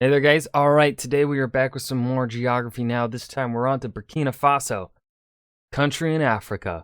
Hey there guys, alright, today we are back with some more geography now. This time we're on to Burkina Faso, country in Africa.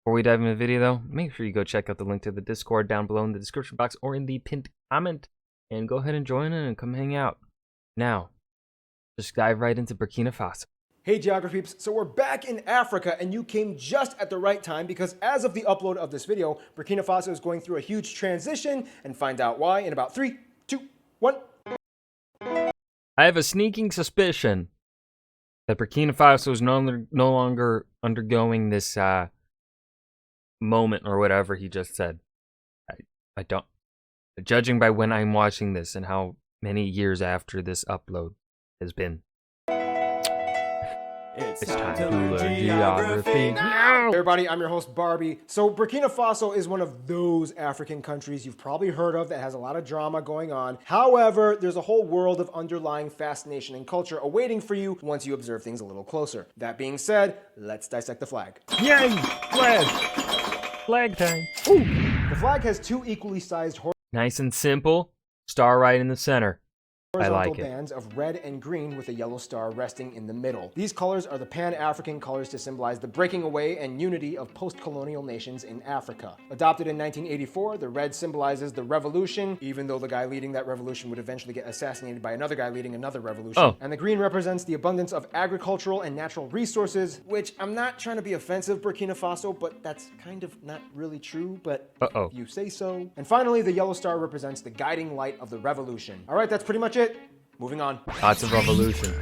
Before we dive into the video though, make sure you go check out the link to the Discord down below in the description box or in the pinned comment. And go ahead and join in and come hang out. Now, just dive right into Burkina Faso. Hey Geography peeps, so we're back in Africa and you came just at the right time because as of the upload of this video, Burkina Faso is going through a huge transition and find out why in about 3, 2, 1. I have a sneaking suspicion that Burkina Faso is no longer undergoing this moment or whatever he just said. I don't. Judging by when I'm watching this and how many years after this upload has been. It's time to learn geography. Hey everybody, I'm your host Barbie. So Burkina Faso is one of those African countries you've probably heard of that has a lot of drama going on. However, there's a whole world of underlying fascination and culture awaiting for you once you observe things a little closer. That being said, let's dissect the flag. Yay! Flag! Flag time. Ooh. The flag has two equally sized Nice and simple. Star right in the center. horizontal I like it. bands of red and green with a yellow star resting in the middle. These colors are the Pan-African colors to symbolize the breaking away and unity of post-colonial nations in Africa. Adopted in 1984, the red symbolizes the revolution, even though the guy leading that revolution would eventually get assassinated by another guy leading another revolution. Oh. And the green represents the abundance of agricultural and natural resources, which I'm not trying to be offensive, Burkina Faso, but that's kind of not really true, but if you say so. And finally, the yellow star represents the guiding light of the revolution. All right, that's pretty much it. Moving on. Lots of revolution.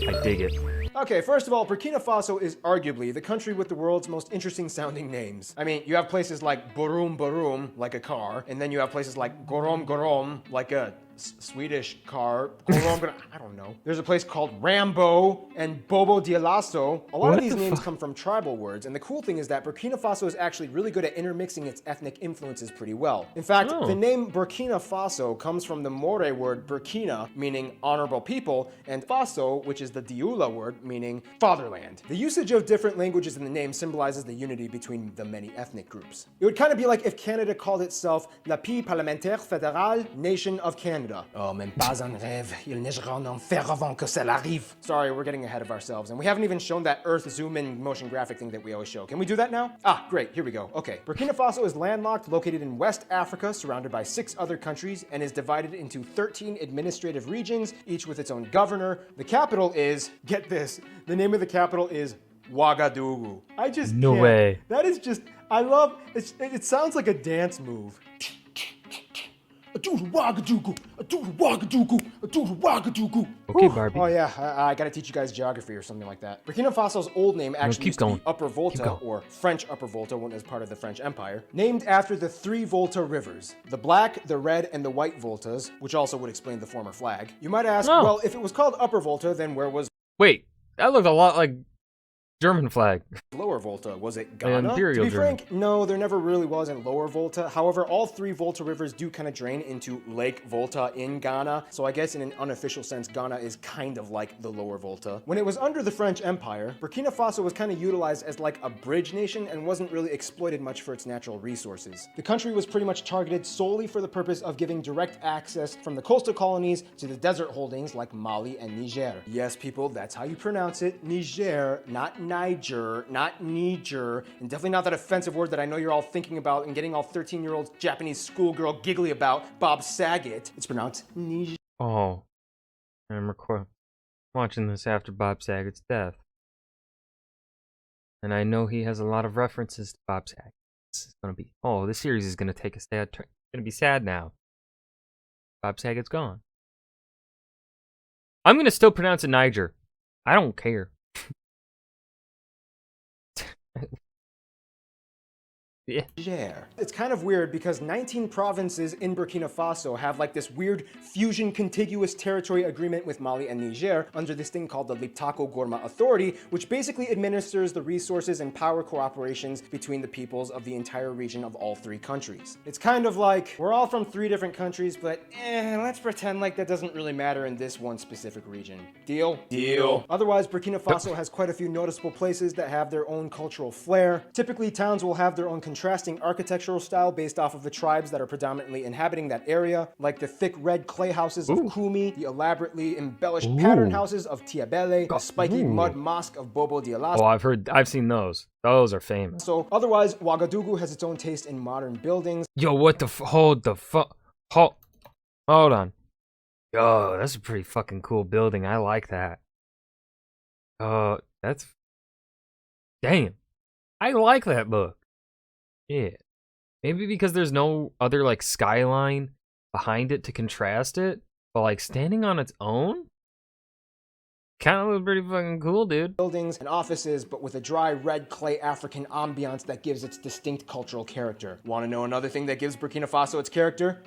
I dig it. Okay, first of all, Burkina Faso is arguably the country with the world's most interesting sounding names. I mean, you have places like Borum Borum, like a car, and then you have places like Gorom Gorom, like a Swedish car. Gorom, I don't know. There's a place called Rambo and Bobo Dioulasso. A lot of these names come from tribal words, and the cool thing is that Burkina Faso is actually really good at intermixing its ethnic influences pretty well. In fact, the name Burkina Faso comes from the Moore word Burkina, meaning honorable people, and Faso, which is the Dioula word, meaning fatherland. The usage of different languages in the name symbolizes the unity between the many ethnic groups. It would kind of be like if Canada called itself La Pays Parlementaire Fédérale, Nation of Canada. Oh, même pas un rêve, il neigera en enfer avant que cela arrive. Sorry, we're getting ahead of ourselves, and we haven't even shown that Earth zoom-in motion graphic thing that we always show. Can we do that now? Ah, great, here we go. Okay, Burkina Faso is landlocked, located in West Africa, surrounded by 6 other countries, and is divided into 13 administrative regions, each with its own governor. The capital is, get this, the name of the capital is Ouagadougou. I just No can't. way. That is just, I love, it sounds like a dance move. Okay, Barbie. Oh yeah, I gotta teach you guys geography or something like that. Burkina Faso's old name actually used to be Upper Volta, or French Upper Volta when it was part of the French Empire, named after the 3 Volta rivers, the black, the red, and the white Voltas, which also would explain the former flag. You might ask, well, if it was called Upper Volta, then where was Wait, that looked a lot like German flag. Lower Volta? Was it Ghana? Imperial To be frank, no, there never really was in Lower Volta. However, all 3 Volta rivers do kind of drain into Lake Volta in Ghana, so I guess in an unofficial sense, Ghana is kind of like the Lower Volta. When it was under the French Empire, Burkina Faso was kind of utilized as like a bridge nation and wasn't really exploited much for its natural resources. The country was pretty much targeted solely for the purpose of giving direct access from the coastal colonies to the desert holdings like Mali and Niger. Yes, people, that's how you pronounce it. Niger, not Niger, not Niger, and definitely not that offensive word that I know you're all thinking about and getting all 13-year-old Japanese schoolgirl giggly about, Bob Saget. It's pronounced Niger. Oh, I'm watching this after Bob Saget's death. And I know he has a lot of references to Bob Saget. This is gonna be, this series is gonna take a sad turn. It's gonna be sad now. Bob Saget's gone. I'm gonna still pronounce it Niger. I don't care. Yeah. It's kind of weird because 19 provinces in Burkina Faso have like this weird fusion contiguous territory agreement with Mali and Niger under this thing called the Liptako Gourma Authority, which basically administers the resources and power cooperations between the peoples of the entire region of all 3 countries. It's kind of like, we're all from 3 different countries, but let's pretend like that doesn't really matter in this one specific region. Deal? Deal. Otherwise, Burkina Faso has quite a few noticeable places that have their own cultural flair. Typically, towns will have their own contrasting architectural style based off of the tribes that are predominantly inhabiting that area, like the thick red clay houses of Kumi, the elaborately embellished pattern houses of Tiabele, the spiky mud mosque of Bobo Dioulasso. Oh, I've seen those. Those are famous. So otherwise, Ouagadougou has its own taste in modern buildings. Yo, what the hold the fuck? Hold on. Yo, that's a pretty fucking cool building. I like that. That's damn. I like that look. Yeah. Maybe because there's no other like skyline behind it to contrast it, but like standing on its own kind of looks pretty fucking cool, dude. Buildings and offices, but with a dry red clay African ambiance that gives its distinct cultural character. Want to know another thing that gives Burkina Faso its character?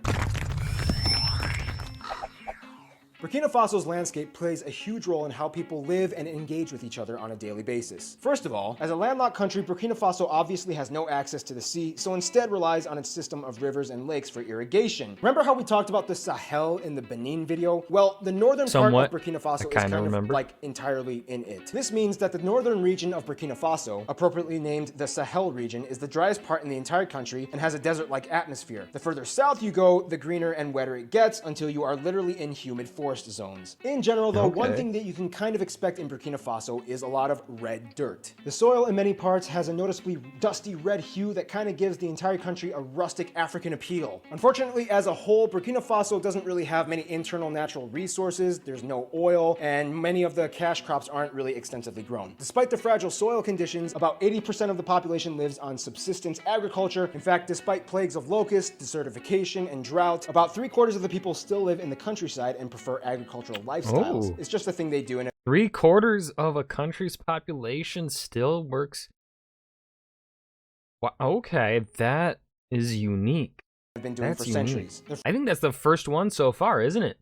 Burkina Faso's landscape plays a huge role in how people live and engage with each other on a daily basis. First of all, as a landlocked country, Burkina Faso obviously has no access to the sea, so instead relies on its system of rivers and lakes for irrigation. Remember how we talked about the Sahel in the Benin video? Well, the northern part of Burkina Faso is kind of like entirely in it. This means that the northern region of Burkina Faso, appropriately named the Sahel region, is the driest part in the entire country and has a desert-like atmosphere. The further south you go, the greener and wetter it gets until you are literally in humid forest zones. In general though, one thing that you can kind of expect in Burkina Faso is a lot of red dirt. The soil in many parts has a noticeably dusty red hue that kind of gives the entire country a rustic African appeal. Unfortunately, as a whole, Burkina Faso doesn't really have many internal natural resources, there's no oil, and many of the cash crops aren't really extensively grown. Despite the fragile soil conditions, about 80% of the population lives on subsistence agriculture. In fact, despite plagues of locusts, desertification, and drought, about 3/4 of the people still live in the countryside and prefer agricultural lifestyles. It's just a thing they do. 3/4 of a country's population still works. Well, okay, that is unique. I've been doing for centuries. I think that's the first one so far, isn't it?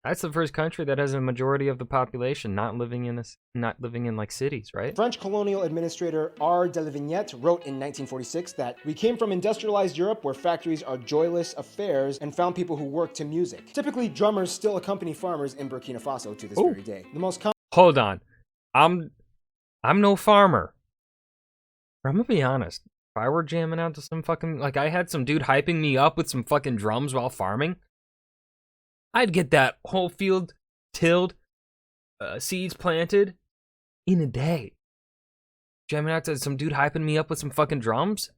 That's the first country that has a majority of the population not living in like cities, right? French colonial administrator R. de la Vignette wrote in 1946 that we came from industrialized Europe where factories are joyless affairs and found people who work to music. Typically, drummers still accompany farmers in Burkina Faso to this very day. The most Hold on. I'm no farmer. I'm gonna be honest. If I were jamming out to some fucking, like I had some dude hyping me up with some fucking drums while farming, I'd get that whole field tilled, seeds planted in a day. Jamming out to some dude hyping me up with some fucking drums?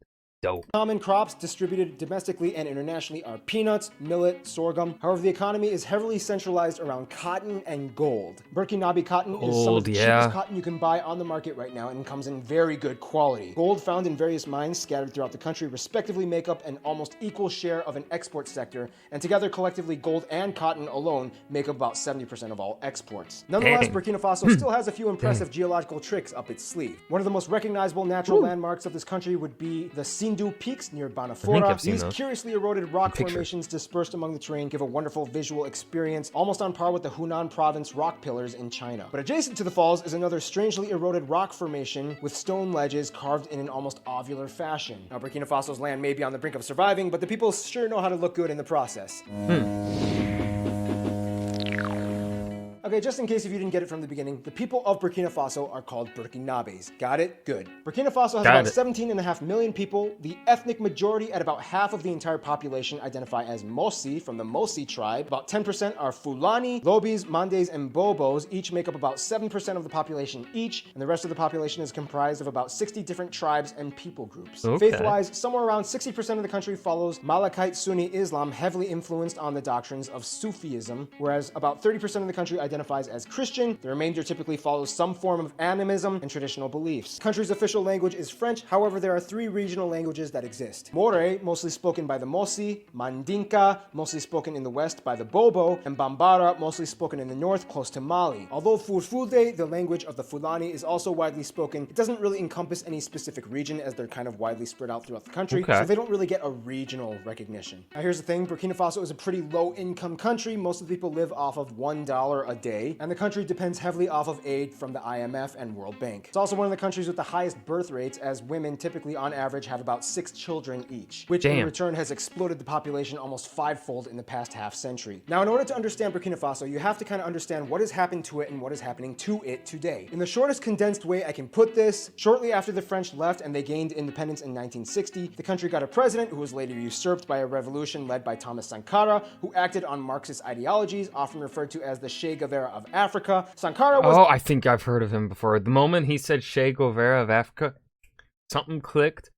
Dope. Common crops distributed domestically and internationally are peanuts, millet, sorghum. However, the economy is heavily centralized around cotton and gold. Burkinabe cotton is some of the cheapest cotton you can buy on the market right now and comes in very good quality. Gold found in various mines scattered throughout the country respectively make up an almost equal share of an export sector, and together collectively gold and cotton alone make up about 70% of all exports. Nonetheless, Burkina Faso still has a few impressive geological tricks up its sleeve. One of the most recognizable natural landmarks of this country would be the Sindu Peaks near Banafora. These curiously eroded rock formations dispersed among the terrain give a wonderful visual experience, almost on par with the Hunan province rock pillars in China. But adjacent to the falls is another strangely eroded rock formation with stone ledges carved in an almost ovular fashion. Now, Burkina Faso's land may be on the brink of surviving, but the people sure know how to look good in the process. Okay, just in case if you didn't get it from the beginning, the people of Burkina Faso are called Burkinabes. Got it? Good. Burkina Faso has about 17.5 million people. The ethnic majority at about half of the entire population identify as Mossi from the Mossi tribe. About 10% are Fulani, Lobis, Mandes, and Bobos. Each make up about 7% of the population each, and the rest of the population is comprised of about 60 different tribes and people groups. Faith-wise, somewhere around 60% of the country follows Malakite Sunni Islam, heavily influenced on the doctrines of Sufism, whereas about 30% of the country identifies as Christian. The remainder typically follows some form of animism and traditional beliefs. The country's official language is French, however there are 3 regional languages that exist. More, mostly spoken by the Mossi, Mandinka, mostly spoken in the west by the Bobo, and Bambara, mostly spoken in the north close to Mali. Although Fulfulde, the language of the Fulani, is also widely spoken, it doesn't really encompass any specific region as they're kind of widely spread out throughout the country, so they don't really get a regional recognition. Now here's the thing, Burkina Faso is a pretty low income country. Most of the people live off of $1 a day. today, and the country depends heavily off of aid from the IMF and World Bank. It's also one of the countries with the highest birth rates, as women typically on average have about 6 children each, which in return has exploded the population almost fivefold in the past half century. Now, in order to understand Burkina Faso, you have to kind of understand what has happened to it and what is happening to it today. In the shortest condensed way I can put this, shortly after the French left and they gained independence in 1960, the country got a president who was later usurped by a revolution led by Thomas Sankara, who acted on Marxist ideologies, often referred to as the Che Guevara of Africa. Sankara was— Oh, I think I've heard of him before. The moment he said Che Guevara of Africa, something clicked,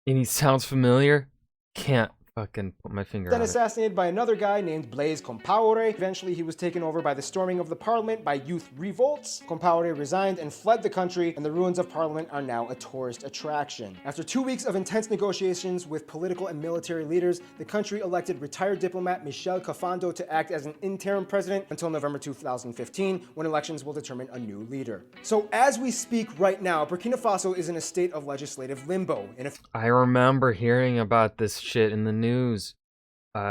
and he sounds familiar. Can't fucking put my finger on then it. assassinated by another guy named Blaise Compaoré. Eventually, he was taken over by the storming of the parliament by youth revolts. Compaoré resigned and fled the country, and the ruins of parliament are now a tourist attraction. After 2 weeks of intense negotiations with political and military leaders, the country elected retired diplomat Michel Kafando to act as an interim president until November 2015, when elections will determine a new leader. So as we speak right now, Burkina Faso is in a state of legislative limbo. I remember hearing about this shit in the news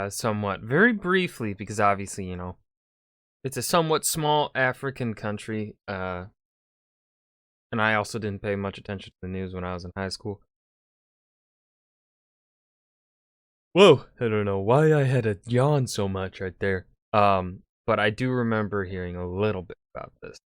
somewhat, very briefly, because obviously, you know, it's a somewhat small African country, and I also didn't pay much attention to the news when I was in high school. Whoa, I don't know why I had to yawn so much right there. But I do remember hearing a little bit about this.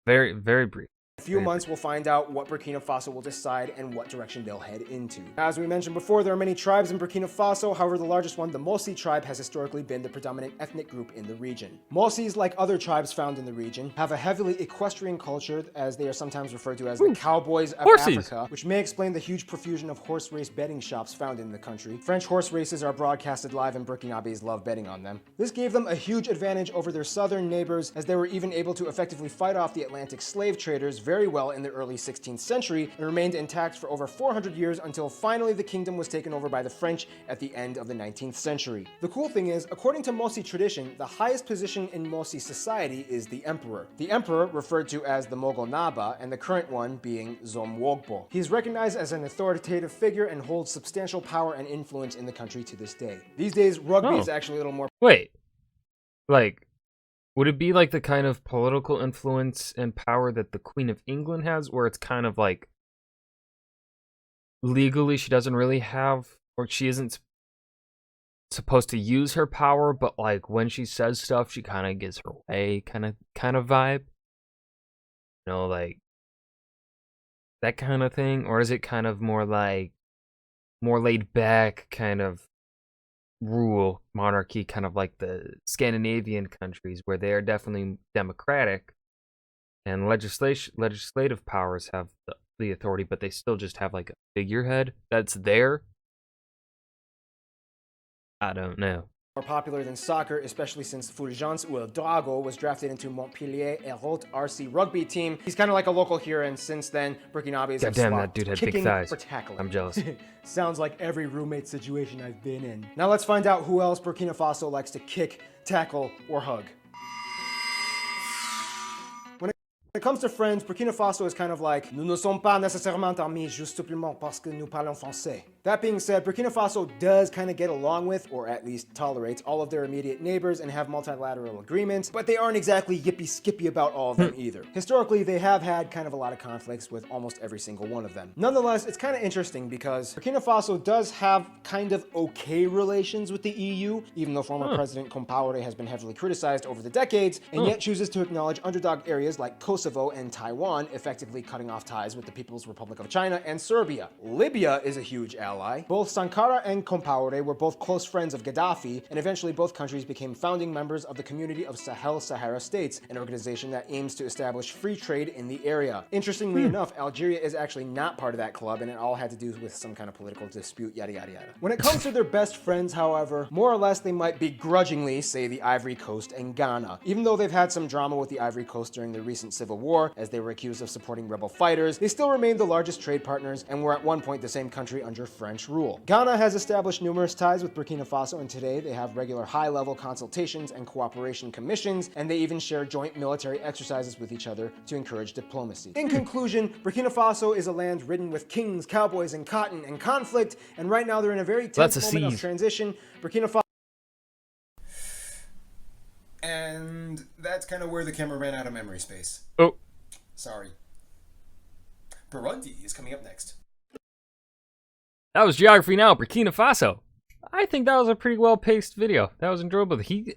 Very, very brief. In a few months, we'll find out what Burkina Faso will decide and what direction they'll head into. As we mentioned before, there are many tribes in Burkina Faso. However, the largest one, the Mossi tribe, has historically been the predominant ethnic group in the region. Mossis, like other tribes found in the region, have a heavily equestrian culture, as they are sometimes referred to as the cowboys of Africa, which may explain the huge profusion of horse race betting shops found in the country. French horse races are broadcasted live, and Burkinabes love betting on them. This gave them a huge advantage over their southern neighbors, as they were even able to effectively fight off the Atlantic slave traders very well in the early 16th century, and remained intact for over 400 years until finally the kingdom was taken over by the French at the end of the 19th century. The cool thing is, according to Mossi tradition, the highest position in Mossi society is the emperor. The emperor, referred to as the Mogol Naba, and the current one being Zomwogbo. He is recognized as an authoritative figure and holds substantial power and influence in the country to this day. These days, rugby is actually a little more— Wait, like, would it be like the kind of political influence and power that the Queen of England has, where it's kind of like legally she doesn't really have, or she isn't supposed to use her power, but like when she says stuff, she kind of gives her way, kind of vibe? You know, like that kind of thing? Or is it kind of more like more laid back kind of rule monarchy, kind of like the Scandinavian countries, where they are definitely democratic and legislative powers have the authority, but they still just have like a figurehead that's there? I don't know. More popular than soccer, especially since Fulgence Ouedraogo was drafted into Montpellier Hérault RC rugby team. He's kind of like a local hero, and since then, Burkinabes have Damn, that swapped dude had kicking big thighs. for tackling. I'm jealous. Sounds like every roommate situation I've been in. Now let's find out who else Burkina Faso likes to kick, tackle, or hug. When it comes to friends, Burkina Faso is kind of like, nous ne sommes pas nécessairement amis, juste simplement parce que nous parlons français. That being said, Burkina Faso does kind of get along with, or at least tolerates, all of their immediate neighbors and have multilateral agreements, but they aren't exactly yippee-skippy about all of them either. Historically, they have had kind of a lot of conflicts with almost every single one of them. Nonetheless, it's kind of interesting because Burkina Faso does have kind of okay relations with the EU, even though former President Compaoré has been heavily criticized over the decades, and yet chooses to acknowledge underdog areas like Kosovo and Taiwan, effectively cutting off ties with the People's Republic of China and Serbia. Libya is a huge ally. Both Sankara and Compaoré were both close friends of Gaddafi, and eventually both countries became founding members of the Community of Sahel-Sahara States, an organization that aims to establish free trade in the area. Interestingly enough, Algeria is actually not part of that club, and it all had to do with some kind of political dispute, yada yada yada. When it comes to their best friends, however, more or less they might begrudgingly say the Ivory Coast and Ghana. Even though they've had some drama with the Ivory Coast during the recent civil war, as they were accused of supporting rebel fighters, they still remain the largest trade partners and were at one point the same country under French rule. Ghana has established numerous ties with Burkina Faso, and today they have regular high-level consultations and cooperation commissions, and they even share joint military exercises with each other to encourage diplomacy. In conclusion, Burkina Faso is a land ridden with kings, cowboys, and cotton and conflict, and right now they're in a very tense moment of transition. Burkina Faso And that's kind of where the camera ran out of memory space. Oh. Sorry. Burundi is coming up next. That was Geography Now, Burkina Faso. I think that was a pretty well-paced video. That was enjoyable. He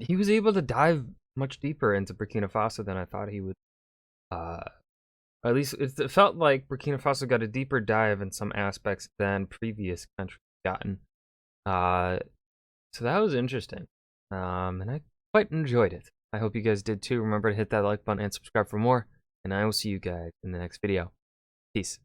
was able to dive much deeper into Burkina Faso than I thought he would. At least it felt like Burkina Faso got a deeper dive in some aspects than previous countries gotten. So that was interesting. And I quite enjoyed it. I hope you guys did too. Remember to hit that like button and subscribe for more. And I will see you guys in the next video. Peace.